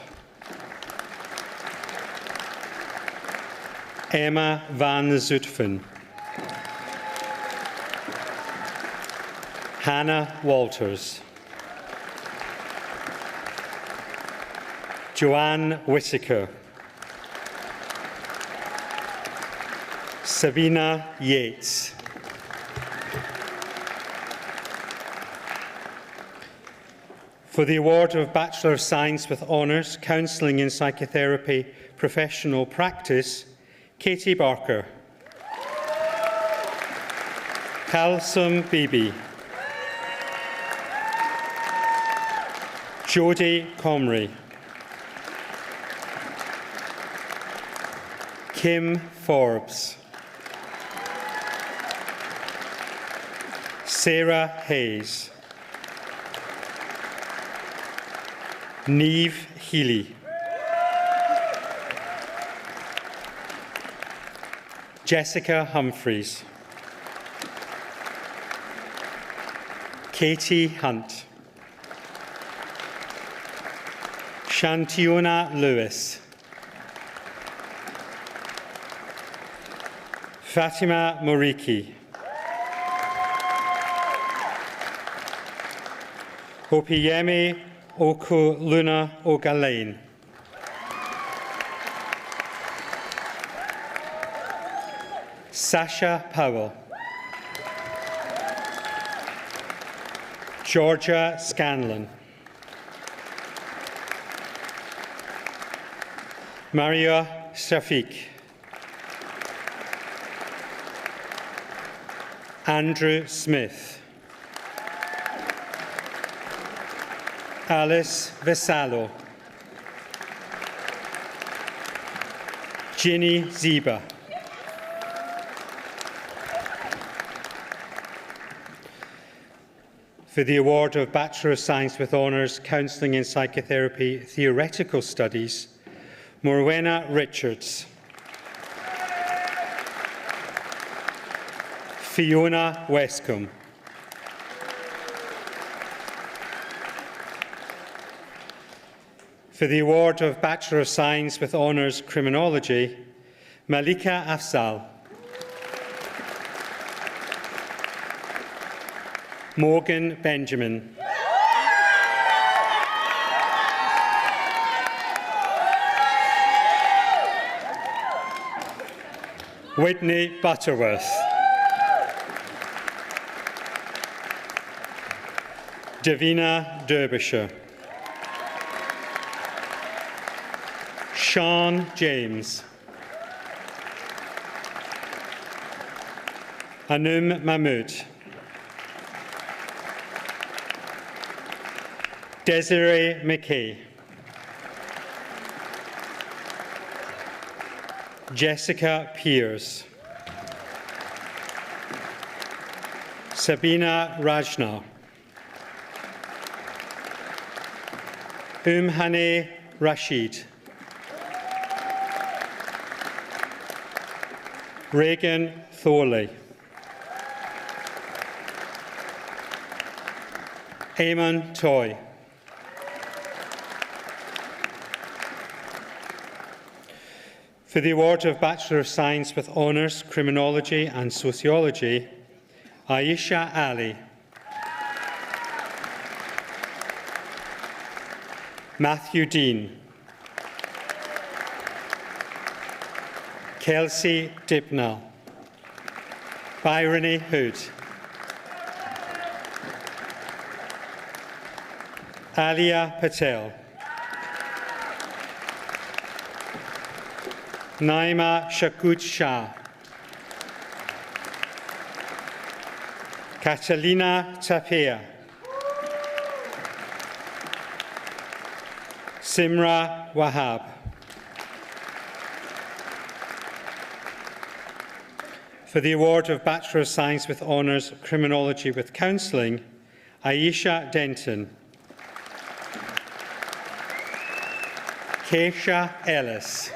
Emma van Zutphen. Hannah Walters. Joanne Whittaker. Sabina Yates. For the award of Bachelor of Science with Honours, Counselling in Psychotherapy, Professional Practice, Katie Barker. Kalsum Bibi. Jodie Comrie. Kim Forbes. Sarah Hayes. Niamh Healy. Jessica Humphreys. Katie Hunt. Shantiona Lewis. Fatima Moriki. Opiyemi Okuluna Ogalain. Sasha Powell. Georgia Scanlon. Maria Shafiq. Andrew Smith. Alice Vesalo. Ginny Ziba. For the award of Bachelor of Science with Honours, Counselling in Psychotherapy, Theoretical Studies, Morwenna Richards. Fiona Westcombe. For the award of Bachelor of Science with Honours, Criminology, Malika Afzal. Morgan Benjamin. Whitney Butterworth. Davina Derbyshire. Sean James. Anum Mahmood. Desiree McKay. Jessica Pearce. Sabina Rajna. Umhane Rashid. Reagan Thorley. Eamon Toy. For the award of Bachelor of Science with Honours, Criminology and Sociology, Aisha Ali. Matthew Dean. Kelsey Dipnall. Byrony Hood. Alia Patel. Naima Shakut Shah. Catalina Tapia. Simra Wahab. For the award of Bachelor of Science with Honours, Criminology with Counselling, Aisha Denton. Keisha Ellis.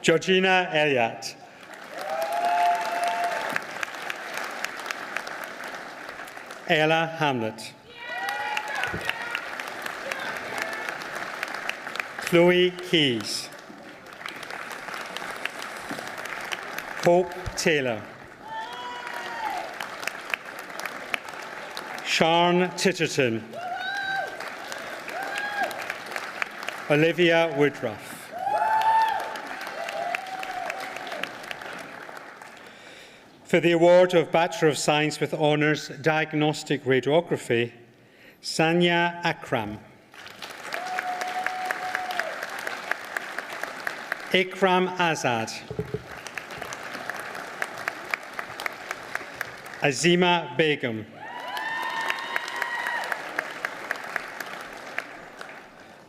Georgina Elliott. Ella Hamlet. Chloe Keys. Hope Taylor. Sian Titterton. Olivia Woodruff. For the award of Bachelor of Science with Honours Diagnostic Radiography, Sanya Akram. Ikram Azad. Azima Begum.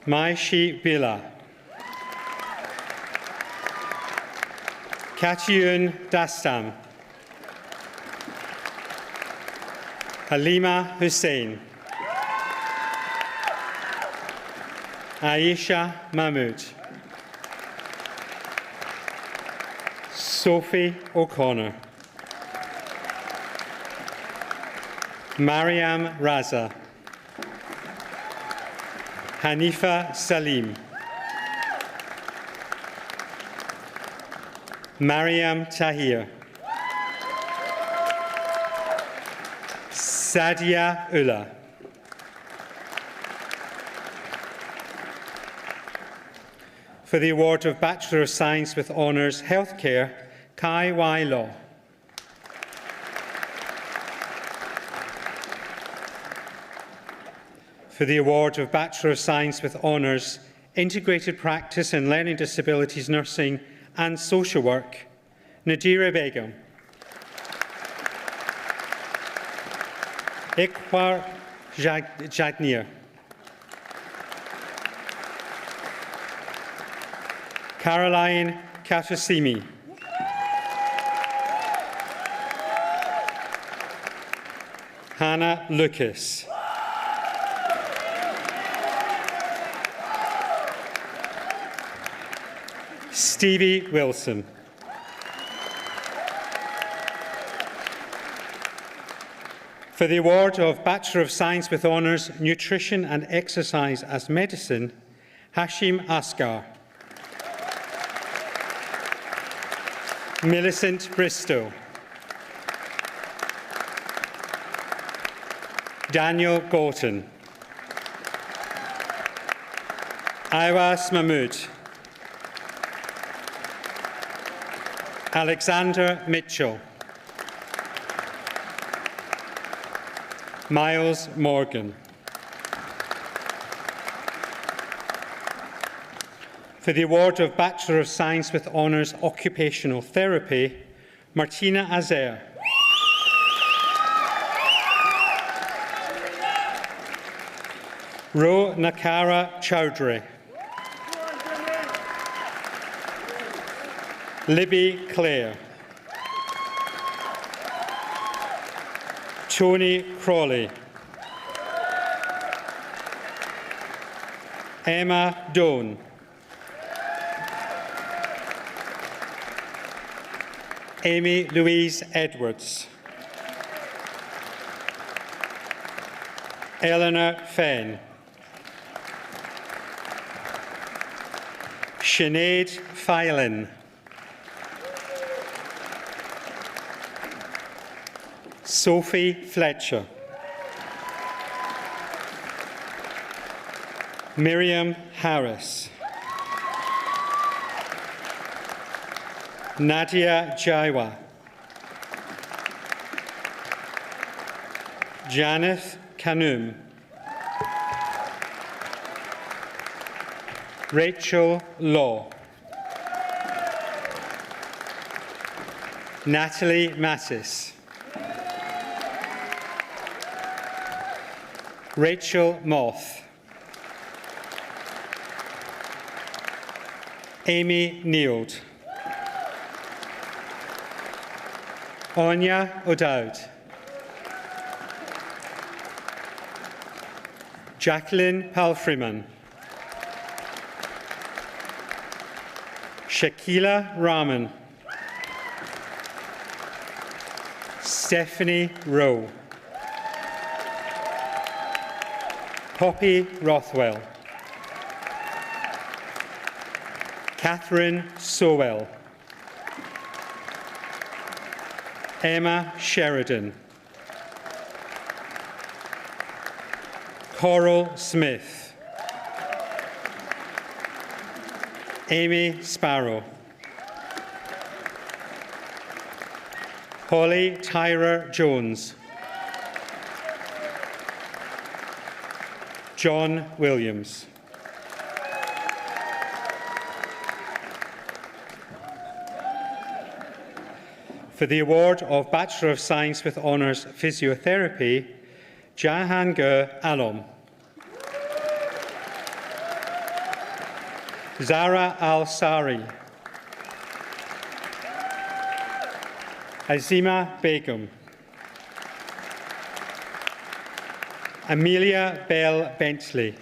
Maishi Bila. Katiun Dastam. Halima Hussein. Aisha Mahmood. Sophie O'Connor. Mariam Raza. Hanifa Salim. Mariam Tahir. Sadia Ullah. For the award of Bachelor of Science with Honours Healthcare, Kai Wai Law. For the award of Bachelor of Science with Honours Integrated Practice in Learning Disabilities Nursing and Social Work, Nadira Begum. Iqbal Jagnier. Caroline Katusimi. Hannah Lucas. Stevie Wilson. For the award of Bachelor of Science with Honours Nutrition and Exercise as Medicine, Hashim Asghar. Millicent Bristow. Daniel Gorton. Iwas Mahmood. Alexander Mitchell. Miles Morgan. For the award of Bachelor of Science with Honours Occupational Therapy, Martina Azer. Ro Nakara Chowdhury. Libby Clare. Tony Crawley. Emma Doan. Amy Louise Edwards. Eleanor Fenn. Sinead Phelan. Sophie Fletcher. Miriam Harris. Nadia Jaiwa. Janeth Kanum. Rachel Law. Natalie Mattis. Rachel Moth. Amy Neild. Anya O'Dowd. Jacqueline Palfreeman. Shakila Rahman, Stephanie Rowe, Poppy Rothwell, Catherine Sowell, Emma Sheridan, Coral Smith, Amy Sparrow, Holly Tyrer Jones, John Williams. For the award of Bachelor of Science with Honours Physiotherapy, Jahangir Alom, Zara Al-Sari, Azima Begum, Amelia Bell Bentley,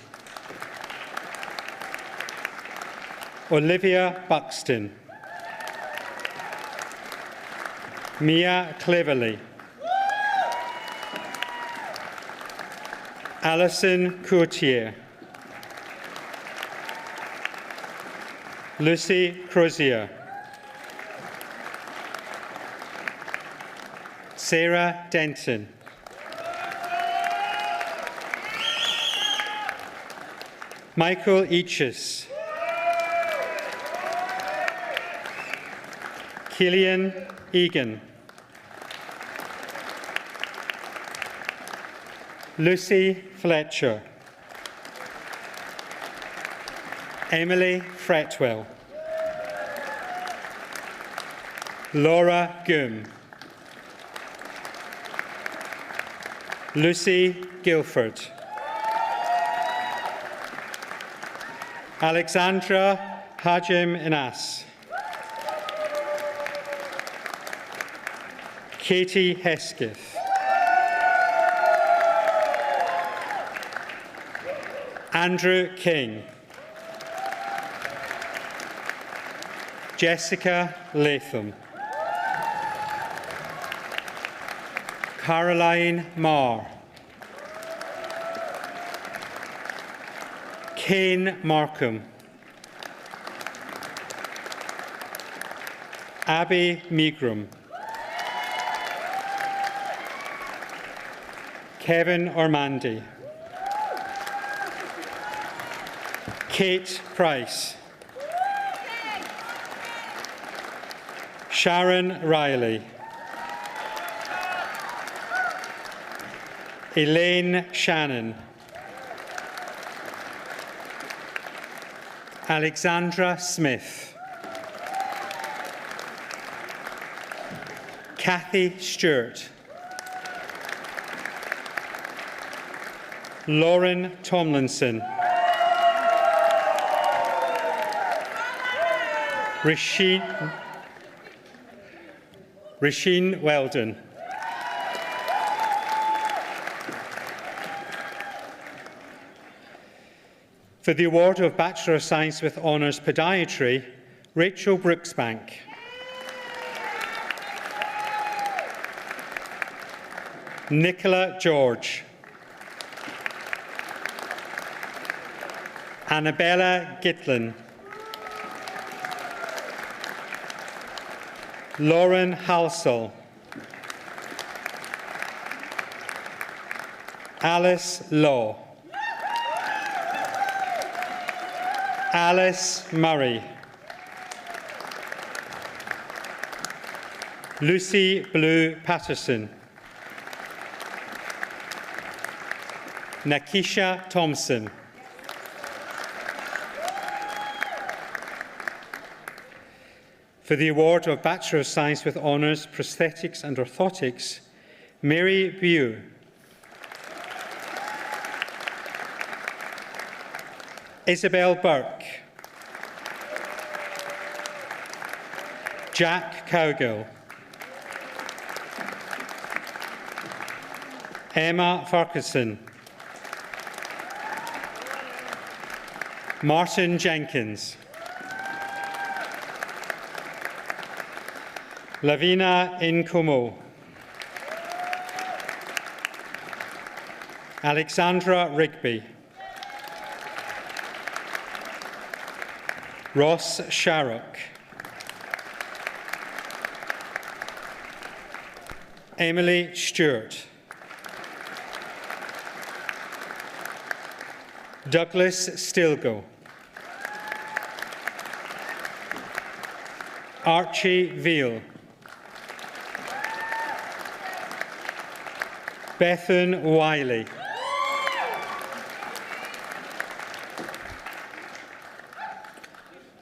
Olivia Buxton, Mia Cleverly, Alison Courtier, Lucy Crozier, Sarah Denton, Michael Eaches, Killian Egan, Lucy Fletcher, Emily Fretwell, Laura Goom, Lucy Guilford, Alexandra Hajim Inas, Katie Hesketh, Andrew King, Jessica Latham, Caroline Marr, Kane Markham, Abby Megram, Kevin Ormandy, Kate Price, Sharon Riley, Elaine Shannon, Alexandra Smith, Kathy Stewart, Lauren Tomlinson, Rasheen Weldon, for the award of Bachelor of Science with Honours Podiatry, Rachel Brooksbank, Nicola George, Annabella Gitlin, Lauren Halsall, Alice Law, Alice Murray, Lucy Blue Patterson, Nakisha Thompson, for the award of Bachelor of Science with Honours Prosthetics and Orthotics, Mary Bew, Isabel Burke, Jack Cowgill, Emma Farquharson, Martin Jenkins, Lavina Incomo. Alexandra Rigby. Ross Sharrock. Emily Stewart. Douglas Stilgo. Archie Veal. Bethan Wiley.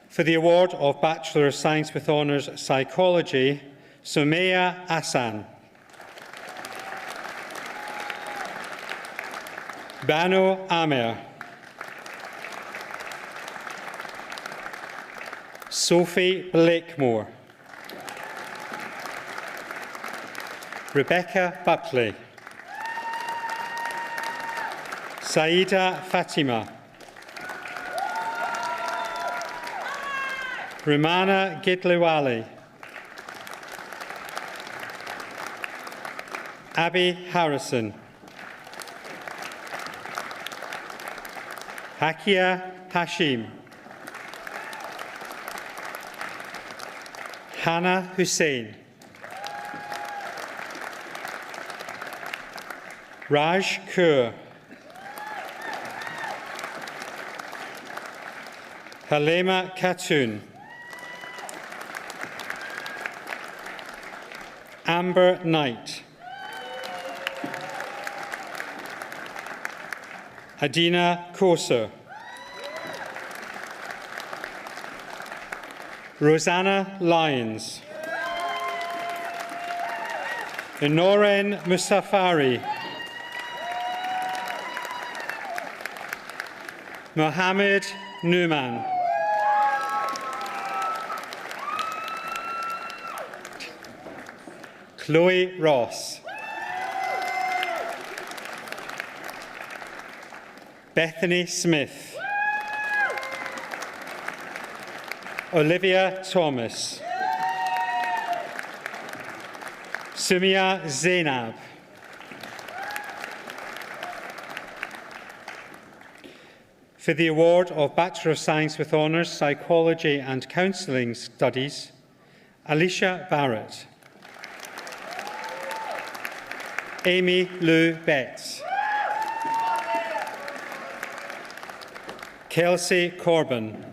For the award of Bachelor of Science with Honours Psychology, Sumaya Hassan. Bano Amer. Sophie Blakemore. Rebecca Buckley. Saida Fatima. Rumana Gidliwali. Abby Harrison. Hakia Hashim. Hannah Hussain. Raj Kaur. Halema Khatun. Amber Knight. Adina Koser. Rosanna Lyons. Inoren Musafari. Mohammed Numan. Chloe Ross. Bethany Smith. Olivia Thomas. Sumia Zainab. For the award of Bachelor of Science with Honours Psychology and Counselling Studies, Alicia Barrett. Amy Lou Betts. Kelsey Corbin.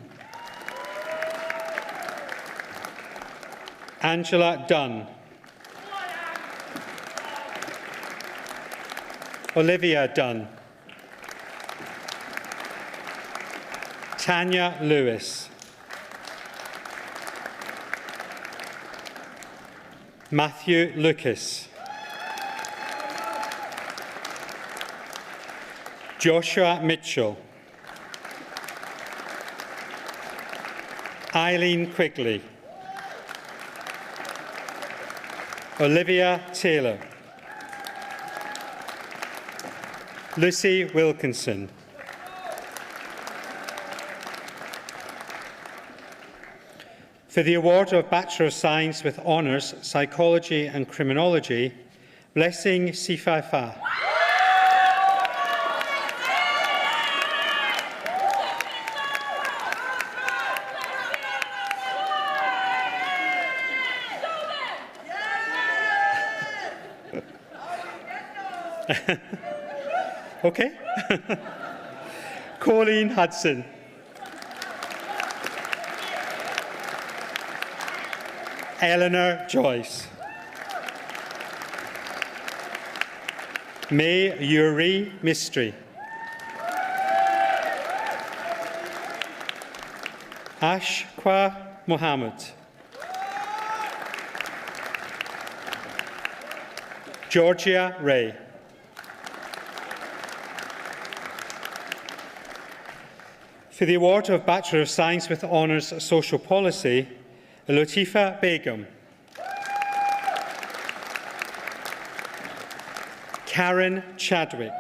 Angela Dunn. Olivia Dunn. Tanya Lewis. Matthew Lucas. Joshua Mitchell. Eileen Quigley. Olivia Taylor. Lucy Wilkinson. For the award of Bachelor of Science with Honours Psychology and Criminology, Blessing Sifaifa. Okay. Colleen Hudson. Eleanor Joyce. May Yuri Mystery. Ashqa Mohammed. Georgia Ray. For the award of Bachelor of Science with Honours Social Policy, Latifa Begum. Karen Chadwick.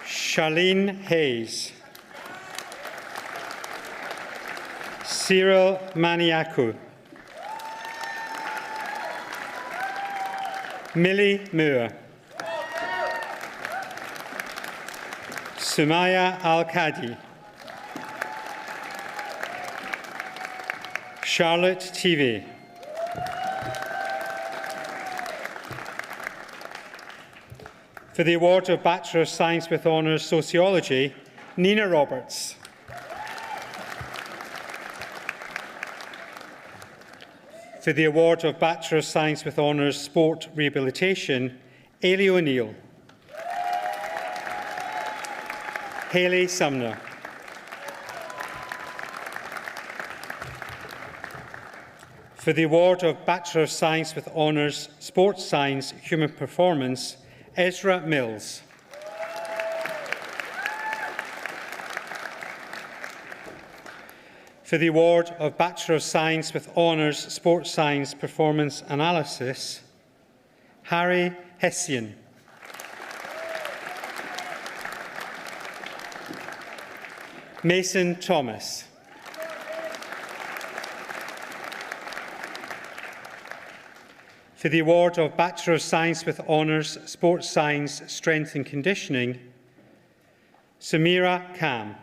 Charlene Hayes. Cyril Maniakou. Millie Moore. Sumaya Al-Kadi. Charlotte TV. For the award of Bachelor of Science with Honours Sociology, Nina Roberts. For the award of Bachelor of Science with Honours Sport Rehabilitation, Ailey O'Neill. Hayley Sumner. For the award of Bachelor of Science with Honours Sports Science Human Performance, Ezra Mills. For the award of Bachelor of Science with Honours Sports Science Performance Analysis, Harry Hessian. Mason Thomas. For the award of Bachelor of Science with Honours Sports Science Strength and Conditioning, Samira Kam.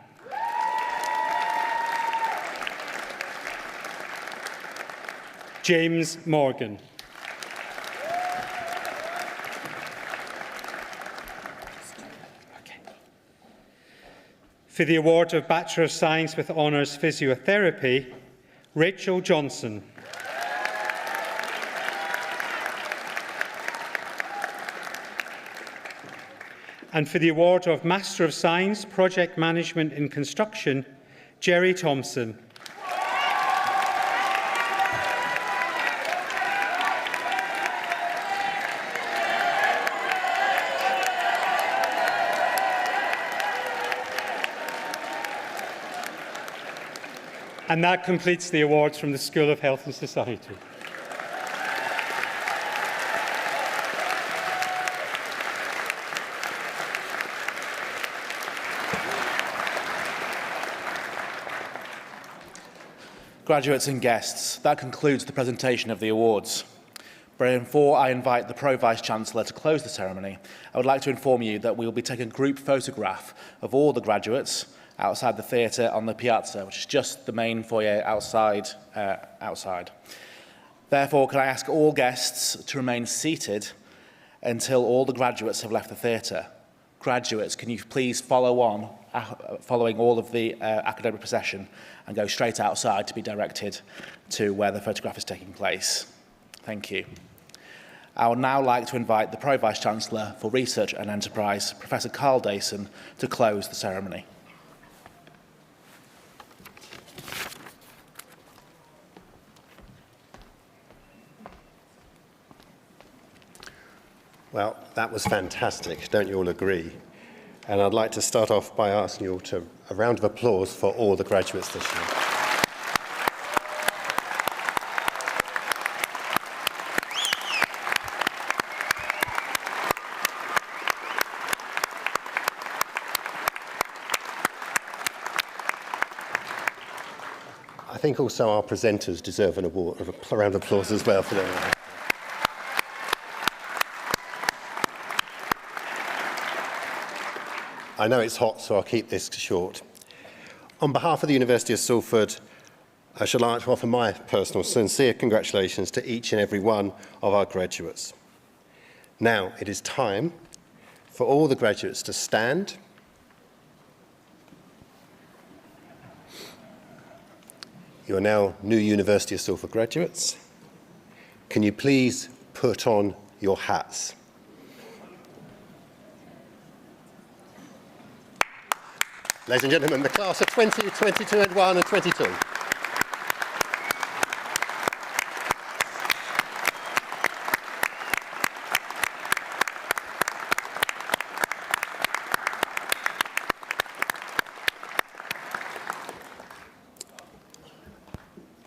James Morgan. For the award of Bachelor of Science with Honours Physiotherapy, Rachel Johnson. And for the award of Master of Science Project Management in Construction, Jerry Thompson. And that completes the awards from the School of Health and Society. Graduates and guests, that concludes the presentation of the awards. But before I invite the Pro-Vice-Chancellor to close the ceremony, I would like to inform you that we will be taking a group photograph of all the graduates outside the theatre on the piazza, which is just the main foyer outside. Therefore, can I ask all guests to remain seated until all the graduates have left the theatre? Graduates, can you please following all of the academic procession and go straight outside to be directed to where the photograph is taking place? Thank you. I would now like to invite the Pro-Vice-Chancellor for Research and Enterprise, Professor Carl Dayson, to close the ceremony. Well, that was fantastic, don't you all agree? And I'd like to start off by asking you all to a round of applause for all the graduates this year. I think also our presenters deserve an award, a round of applause as well for their. I know it's hot, so I'll keep this short. On behalf of the University of Salford, I should like to offer my personal sincere congratulations to each and every one of our graduates. Now it is time for all the graduates to stand. You are now new University of Salford graduates. Can you please put on your hats? Ladies and gentlemen, the class of 20, 22 and 1 and 22.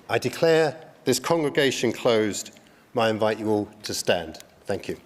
I declare this congregation closed. I invite you all to stand. Thank you.